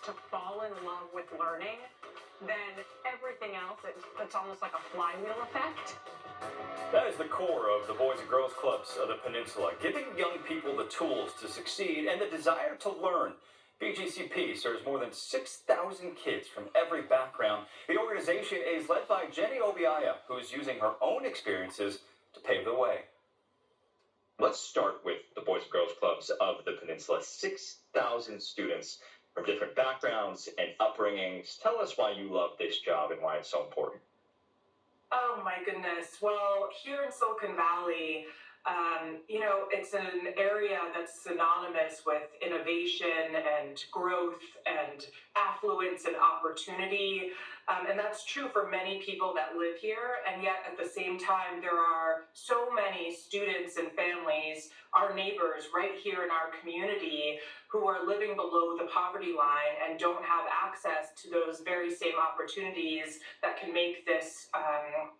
to fall in love with learning, then everything else, it's almost like a flywheel effect. That is the core of the Boys and Girls Clubs of the Peninsula, giving young people the tools to succeed and the desire to learn. BGCP serves more than 6,000 kids from every background. The organization is led by Jenny Obiaya, who is using her own experiences to pave the way. Let's start with the Boys and Girls Clubs of the Peninsula. 6,000 students from different backgrounds and upbringings. Tell us why you love this job and why it's so important. Oh my goodness. Well, here in Silicon Valley, it's an area that's synonymous with innovation and growth and affluence and opportunity. And that's true for many people that live here. And yet at the same time, there are so many students and families, our neighbors right here in our community, who are living below the poverty line and don't have access to those very same opportunities that can make this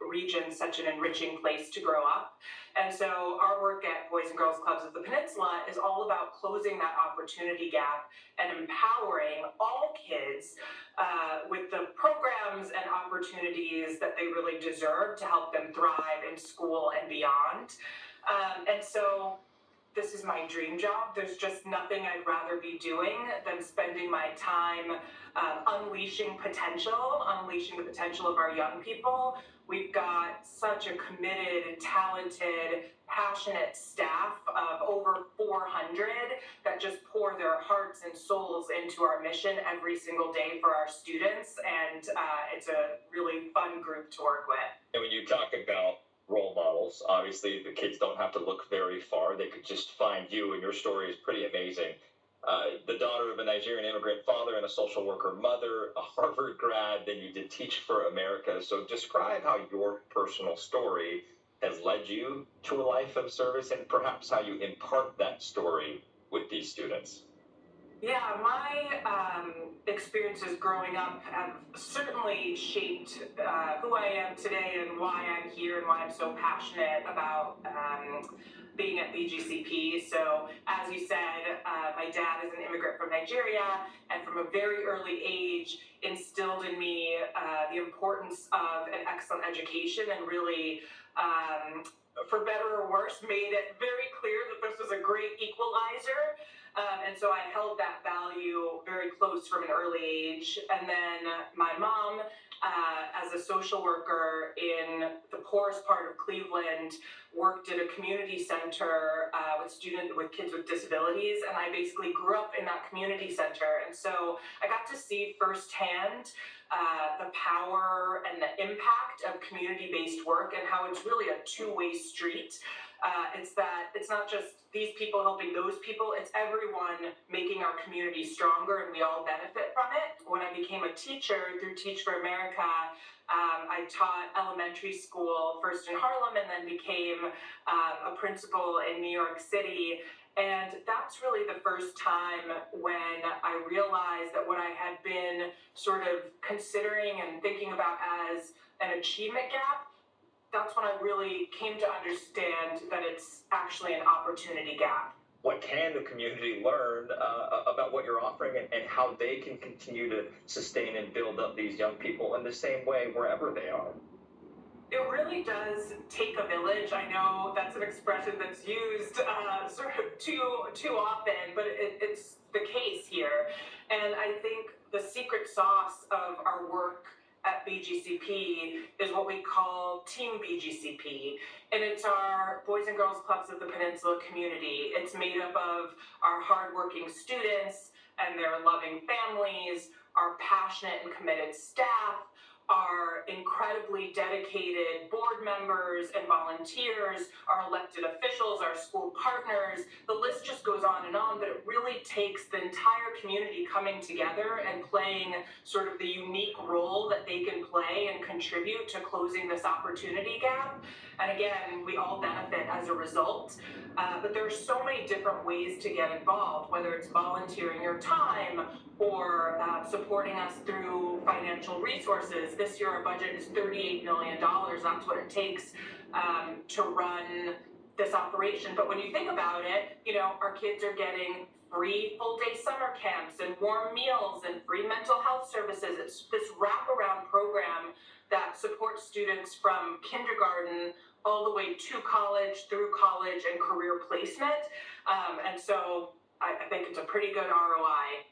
region such an enriching place to grow up. And so our work at Boys and Girls Clubs of the Peninsula is all about closing that opportunity gap and empowering all kids with the programs and opportunities that they really deserve to help them thrive in school and beyond. And so this is my dream job. There's just nothing I'd rather be doing than spending my time unleashing the potential of our young people. We've got such a committed, talented, passionate staff of over 400 that just pour their hearts and souls into our mission every single day for our students, and it's a really fun group to work with. And when you talk about role models, obviously the kids don't have to look very far. They could just find you, and your story is pretty amazing. The daughter of a Nigerian immigrant father and a social worker mother, a Harvard grad, then you did Teach for America. So describe how your personal story has led you to a life of service and perhaps how you impart that story with these students. Yeah, my experiences growing up have certainly shaped who I am today and why I'm here and why I'm so passionate about being at BGCP. So, as you said, my dad is an immigrant from Nigeria, and from a very early age instilled in me the importance of an excellent education and really, for better or worse, made it very clear that this was a great equalizer. And so I held that value very close from an early age. And then my mom, as a social worker in the poorest part of Cleveland, worked at a community center with kids with disabilities. And I basically grew up in that community center. And so I got to see firsthand the power and the impact of community-based work and how it's really a two-way street. It's not just these people helping those people, it's everyone making our community stronger, and we all benefit from it. When I became a teacher through Teach for America, I taught elementary school first in Harlem and then became a principal in New York City. And that's really the first time when I realized that what I had been sort of considering and thinking about as an achievement gap, that's when I really came to understand that it's actually an opportunity gap. What can the community learn about what you're offering and how they can continue to sustain and build up these young people in the same way wherever they are? It really does take a village. I know that's an expression that's used sort of too often, but it's the case here. And I think the secret sauce of our work at BGCP is what we call Team BGCP, and it's our Boys and Girls Clubs of the Peninsula community. It's made up of our hardworking students and their loving families, our passionate and committed staff, our incredibly dedicated board members and volunteers, our elected officials, our school partners. The list just goes on, but it really takes the entire community coming together and playing sort of the unique role that they can play and contribute to closing this opportunity gap. And again, we all benefit as a result. But there are so many different ways to get involved, whether it's volunteering your time or supporting us through financial resources. This year our budget is $38 million. That's what it takes to run this operation. But when you think about it, our kids are getting free full-day summer camps and warm meals and free mental health services. It's this wraparound program that supports students from kindergarten all the way to college, through college, and career placement. And so I think it's a pretty good ROI